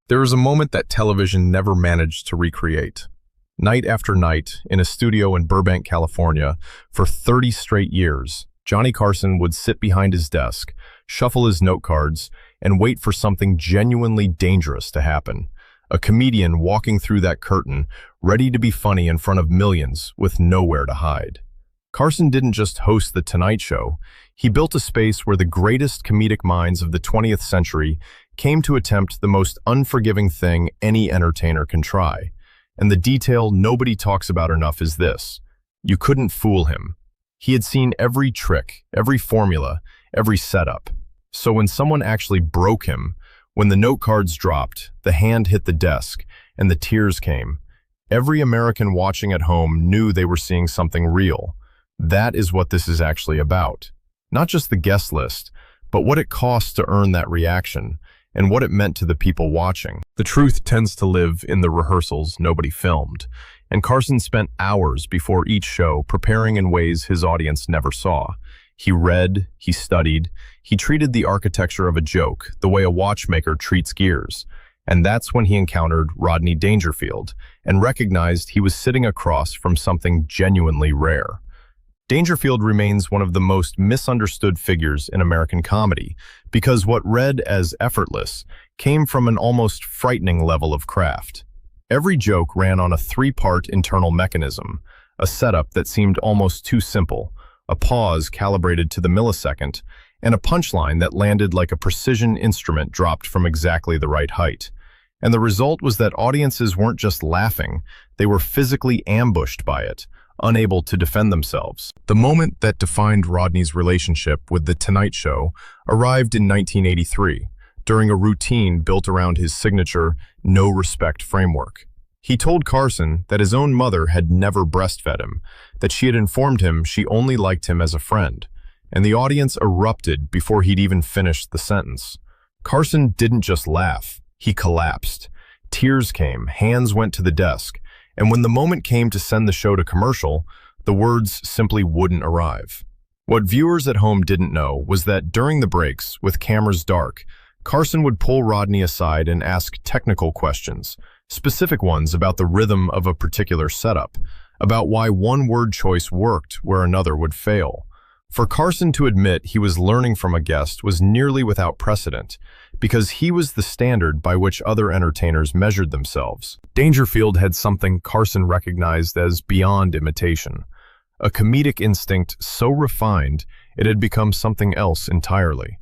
There is a moment that television never managed to recreate. Night after night, in a studio in Burbank, California, for 30 straight years, Johnny Carson would sit behind his desk, shuffle his note cards, and wait for something genuinely dangerous to happen. A comedian walking through that curtain, ready to be funny in front of millions with nowhere to hide. Carson didn't just host The Tonight Show. He built a space where the greatest comedic minds of the 20th century came to attempt the most unforgiving thing any entertainer can try. And the detail nobody talks about enough is this: you couldn't fool him. He had seen every trick, every formula, every setup. So when someone actually broke him, when the note cards dropped, the hand hit the desk, and the tears came, every American watching at home knew they were seeing something real. That is what this is actually about. Not just the guest list, but what it costs to earn that reaction, and what it meant to the people watching. The truth tends to live in the rehearsals nobody filmed, and Carson spent hours before each show preparing in ways his audience never saw. He read, he studied, he treated the architecture of a joke the way a watchmaker treats gears. And that's when he encountered Rodney Dangerfield and recognized he was sitting across from something genuinely rare. Dangerfield remains one of the most misunderstood figures in American comedy because what read as effortless came from an almost frightening level of craft. Every joke ran on a three-part internal mechanism, a setup that seemed almost too simple, a pause calibrated to the millisecond, and a punchline that landed like a precision instrument dropped from exactly the right height. And the result was that audiences weren't just laughing, they were physically ambushed by it, unable to defend themselves. The moment that defined Rodney's relationship with The Tonight Show arrived in 1983, during a routine built around his signature no respect framework. He told Carson that his own mother had never breastfed him, that she had informed him she only liked him as a friend, and the audience erupted before he'd even finished the sentence. Carson didn't just laugh, he collapsed. Tears came, hands went to the desk, and when the moment came to send the show to commercial, the words simply wouldn't arrive. What viewers at home didn't know was that during the breaks, with cameras dark, Carson would pull Rodney aside and ask technical questions, specific ones about the rhythm of a particular setup, about why one word choice worked where another would fail. For Carson to admit he was learning from a guest was nearly without precedent, because he was the standard by which other entertainers measured themselves. Dangerfield had something Carson recognized as beyond imitation, a comedic instinct so refined it had become something else entirely.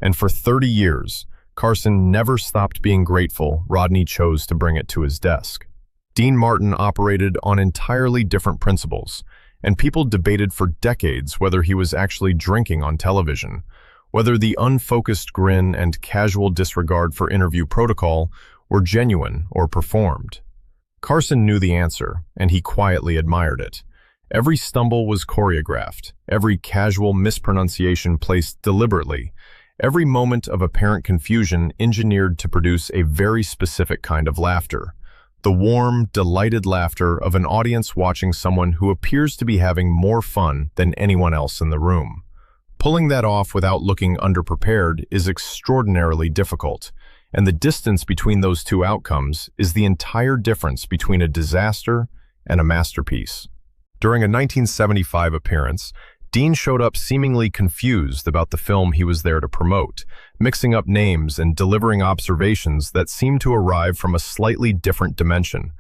And for 30 years, Carson never stopped being grateful Rodney chose to bring it to his desk. Dean Martin operated on entirely different principles, and people debated for decades whether he was actually drinking on television, whether the unfocused grin and casual disregard for interview protocol were genuine or performed. Carson knew the answer, and he quietly admired it. Every stumble was choreographed, every casual mispronunciation placed deliberately, every moment of apparent confusion engineered to produce a very specific kind of laughter. The warm, delighted laughter of an audience watching someone who appears to be having more fun than anyone else in the room. Pulling that off without looking underprepared is extraordinarily difficult, and the distance between those two outcomes is the entire difference between a disaster and a masterpiece. During a 1975 appearance, Dean showed up seemingly confused about the film he was there to promote, mixing up names and delivering observations that seemed to arrive from a slightly different dimension.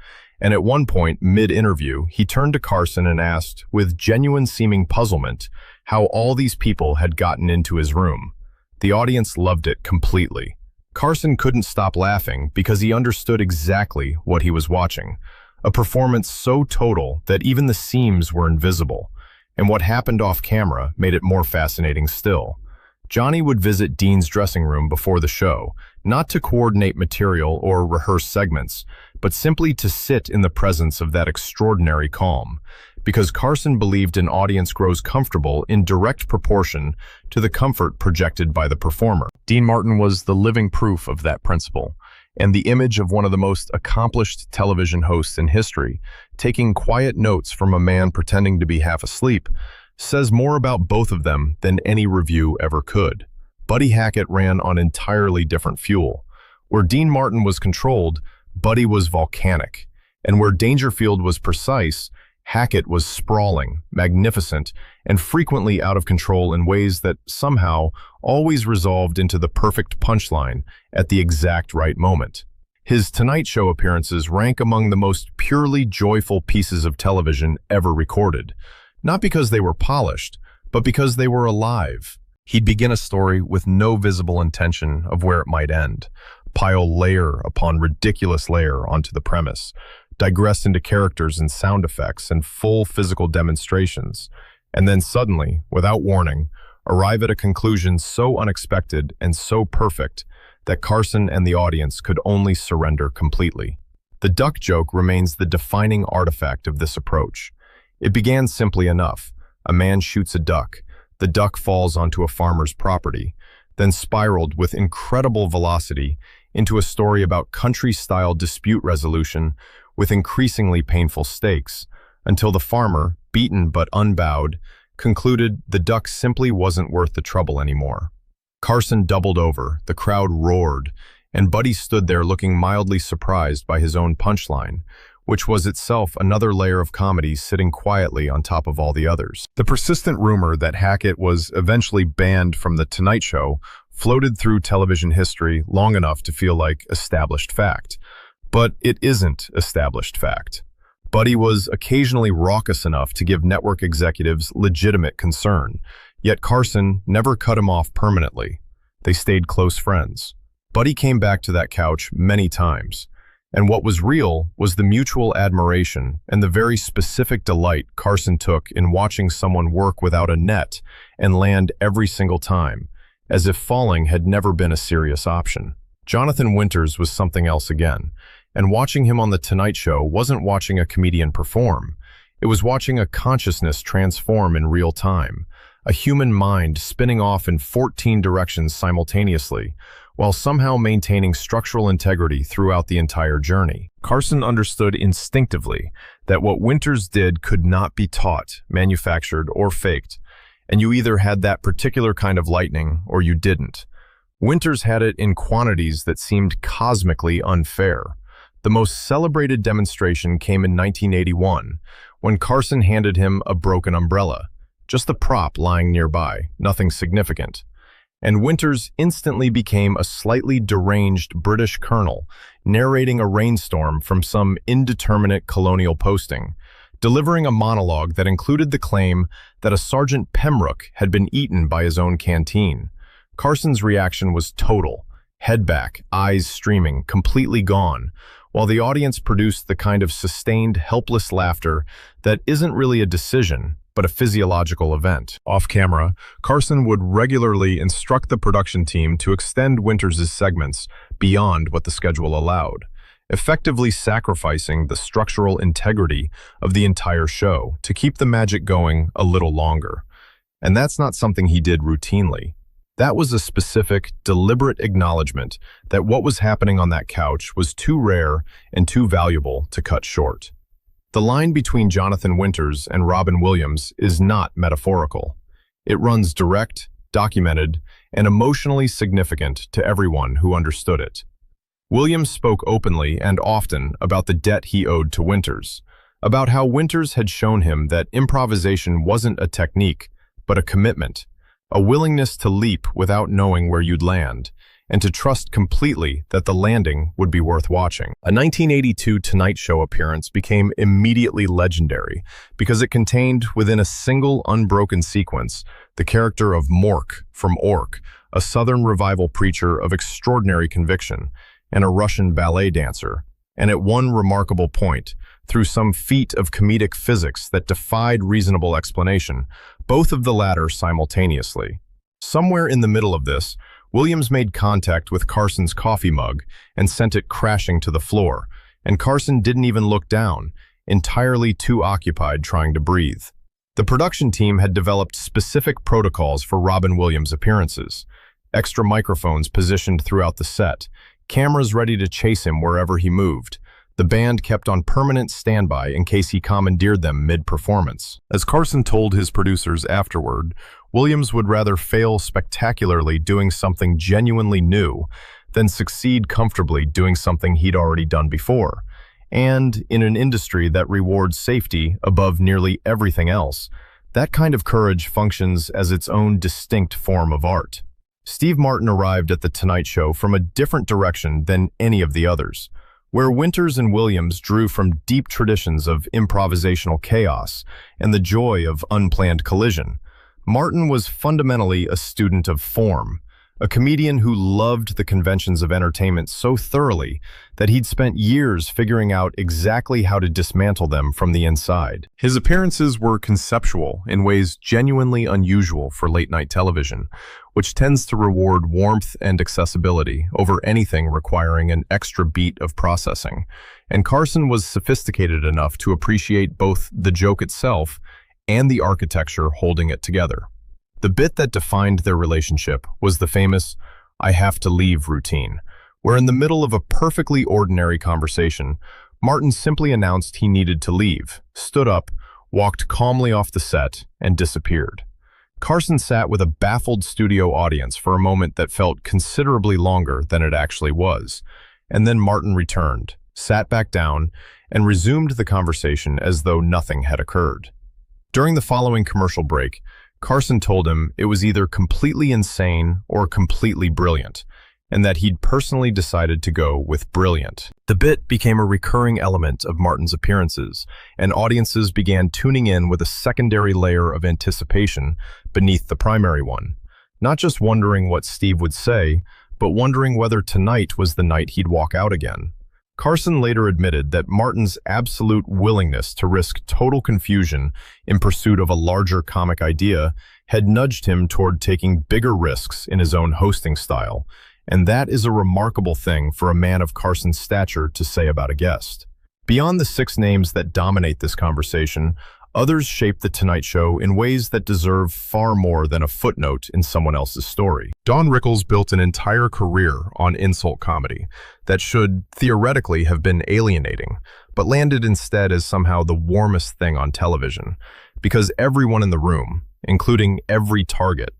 And at one point, mid-interview, he turned to Carson and asked, with genuine seeming puzzlement, how all these people had gotten into his room. The audience loved it completely. Carson couldn't stop laughing because he understood exactly what he was watching, a performance so total that even the seams were invisible. And what happened off camera made it more fascinating still. Johnny would visit Dean's dressing room before the show, not to coordinate material or rehearse segments, but simply to sit in the presence of that extraordinary calm, because Carson believed an audience grows comfortable in direct proportion to the comfort projected by the performer. Dean Martin was the living proof of that principle, and the image of one of the most accomplished television hosts in history, taking quiet notes from a man pretending to be half asleep, says more about both of them than any review ever could. Buddy Hackett ran on entirely different fuel. Where Dean Martin was controlled, Buddy was volcanic. And where Dangerfield was precise, Hackett was sprawling, magnificent, and frequently out of control in ways that somehow always resolved into the perfect punchline at the exact right moment. His Tonight Show appearances rank among the most purely joyful pieces of television ever recorded, not because they were polished, but because they were alive. He'd begin a story with no visible intention of where it might end, pile layer upon ridiculous layer onto the premise, digress into characters and sound effects and full physical demonstrations, and then suddenly, without warning, arrive at a conclusion so unexpected and so perfect that Carson and the audience could only surrender completely. The duck joke remains the defining artifact of this approach. It began simply enough. A man shoots a duck. The duck falls onto a farmer's property, then spiraled with incredible velocity into a story about country-style dispute resolution with increasingly painful stakes, until the farmer, beaten but unbowed, concluded the duck simply wasn't worth the trouble anymore. Carson doubled over, the crowd roared, and Buddy stood there looking mildly surprised by his own punchline, which was itself another layer of comedy sitting quietly on top of all the others. The persistent rumor that Hackett was eventually banned from The Tonight Show floated through television history long enough to feel like established fact. But it isn't established fact. Buddy was occasionally raucous enough to give network executives legitimate concern, yet Carson never cut him off permanently. They stayed close friends. Buddy came back to that couch many times, and what was real was the mutual admiration and the very specific delight Carson took in watching someone work without a net and land every single time, as if falling had never been a serious option. Jonathan Winters was something else again. And watching him on The Tonight Show wasn't watching a comedian perform. It was watching a consciousness transform in real time, a human mind spinning off in 14 directions simultaneously, while somehow maintaining structural integrity throughout the entire journey. Carson understood instinctively that what Winters did could not be taught, manufactured, or faked, and you either had that particular kind of lightning or you didn't. Winters had it in quantities that seemed cosmically unfair. The most celebrated demonstration came in 1981, when Carson handed him a broken umbrella, just a prop lying nearby, nothing significant. And Winters instantly became a slightly deranged British colonel, narrating a rainstorm from some indeterminate colonial posting, delivering a monologue that included the claim that a Sergeant Pembroke had been eaten by his own canteen. Carson's reaction was total, head back, eyes streaming, completely gone, while the audience produced the kind of sustained, helpless laughter that isn't really a decision, but a physiological event. Off camera, Carson would regularly instruct the production team to extend Winters' segments beyond what the schedule allowed, effectively sacrificing the structural integrity of the entire show to keep the magic going a little longer. And that's not something he did routinely. That was a specific, deliberate acknowledgement that what was happening on that couch was too rare and too valuable to cut short. The line between Jonathan Winters and Robin Williams is not metaphorical. It runs direct, documented, and emotionally significant to everyone who understood it. Williams spoke openly and often about the debt he owed to Winters, about how Winters had shown him that improvisation wasn't a technique, but a commitment, a willingness to leap without knowing where you'd land, and to trust completely that the landing would be worth watching. A 1982 Tonight Show appearance became immediately legendary because it contained, within a single unbroken sequence, the character of Mork from Ork, a Southern revival preacher of extraordinary conviction, and a Russian ballet dancer. And at one remarkable point, through some feat of comedic physics that defied reasonable explanation, both of the latter simultaneously. Somewhere in the middle of this, Williams made contact with Carson's coffee mug and sent it crashing to the floor, and Carson didn't even look down, entirely too occupied trying to breathe. The production team had developed specific protocols for Robin Williams' appearances, extra microphones positioned throughout the set, cameras ready to chase him wherever he moved. The band kept on permanent standby in case he commandeered them mid-performance. As Carson told his producers afterward, Williams would rather fail spectacularly doing something genuinely new then succeed comfortably doing something he'd already done before. And in an industry that rewards safety above nearly everything else, that kind of courage functions as its own distinct form of art. Steve Martin arrived at The Tonight Show from a different direction than any of the others. Where Winters and Williams drew from deep traditions of improvisational chaos and the joy of unplanned collision, Martin was fundamentally a student of form, a comedian who loved the conventions of entertainment so thoroughly that he'd spent years figuring out exactly how to dismantle them from the inside. His appearances were conceptual in ways genuinely unusual for late-night television, which tends to reward warmth and accessibility over anything requiring an extra beat of processing. And Carson was sophisticated enough to appreciate both the joke itself and the architecture holding it together. The bit that defined their relationship was the famous "I have to leave" routine, where in the middle of a perfectly ordinary conversation, Martin simply announced he needed to leave, stood up, walked calmly off the set, and disappeared. Carson sat with a baffled studio audience for a moment that felt considerably longer than it actually was, and then Martin returned, sat back down, and resumed the conversation as though nothing had occurred. During the following commercial break, Carson told him it was either completely insane or completely brilliant, and that he'd personally decided to go with brilliant. The bit became a recurring element of Martin's appearances, and audiences began tuning in with a secondary layer of anticipation beneath the primary one, not just wondering what Steve would say, but wondering whether tonight was the night he'd walk out again. Carson later admitted that Martin's absolute willingness to risk total confusion in pursuit of a larger comic idea had nudged him toward taking bigger risks in his own hosting style, and that is a remarkable thing for a man of Carson's stature to say about a guest. Beyond the 6 names that dominate this conversation, others shape The Tonight Show in ways that deserve far more than a footnote in someone else's story. Don Rickles built an entire career on insult comedy that should theoretically have been alienating, but landed instead as somehow the warmest thing on television, because everyone in the room, including every target,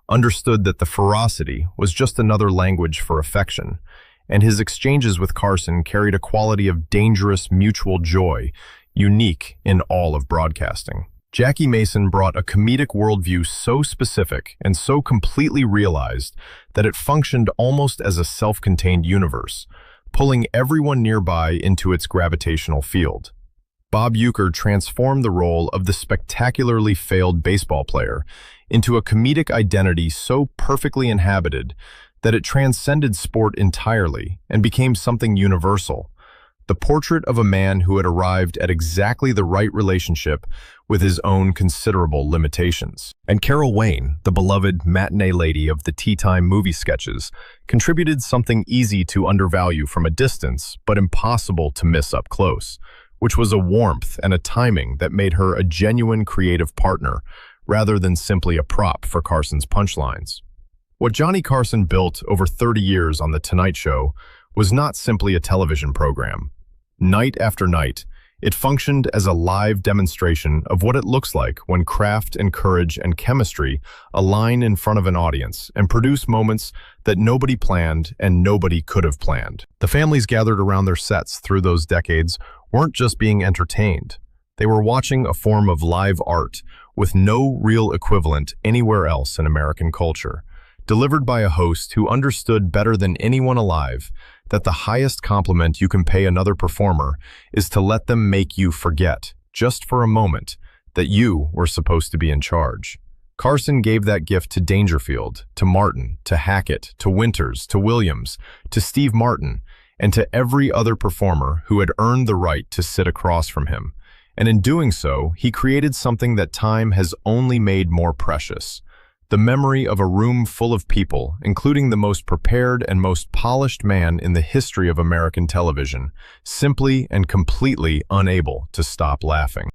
understood that the ferocity was just another language for affection, and his exchanges with Carson carried a quality of dangerous mutual joy unique in all of broadcasting. Jackie Mason brought a comedic worldview so specific and so completely realized that it functioned almost as a self-contained universe, pulling everyone nearby into its gravitational field. Bob Uecker transformed the role of the spectacularly failed baseball player into a comedic identity so perfectly inhabited that it transcended sport entirely and became something universal. The portrait of a man who had arrived at exactly the right relationship with his own considerable limitations. And Carol Wayne, the beloved matinee lady of the tea time movie sketches, contributed something easy to undervalue from a distance, but impossible to miss up close, which was a warmth and a timing that made her a genuine creative partner, rather than simply a prop for Carson's punchlines. What Johnny Carson built over 30 years on The Tonight Show was not simply a television program. Night after night, it functioned as a live demonstration of what it looks like when craft and courage and chemistry align in front of an audience and produce moments that nobody planned and nobody could have planned. The families gathered around their sets through those decades weren't just being entertained. They were watching a form of live art with no real equivalent anywhere else in American culture, delivered by a host who understood better than anyone alive that the highest compliment you can pay another performer is to let them make you forget, just for a moment, that you were supposed to be in charge. Carson gave that gift to Dangerfield, to Martin, to Hackett, to Winters, to Williams, to Steve Martin, and to every other performer who had earned the right to sit across from him. And in doing so, he created something that time has only made more precious: the memory of a room full of people, including the most prepared and most polished man in the history of American television, simply and completely unable to stop laughing.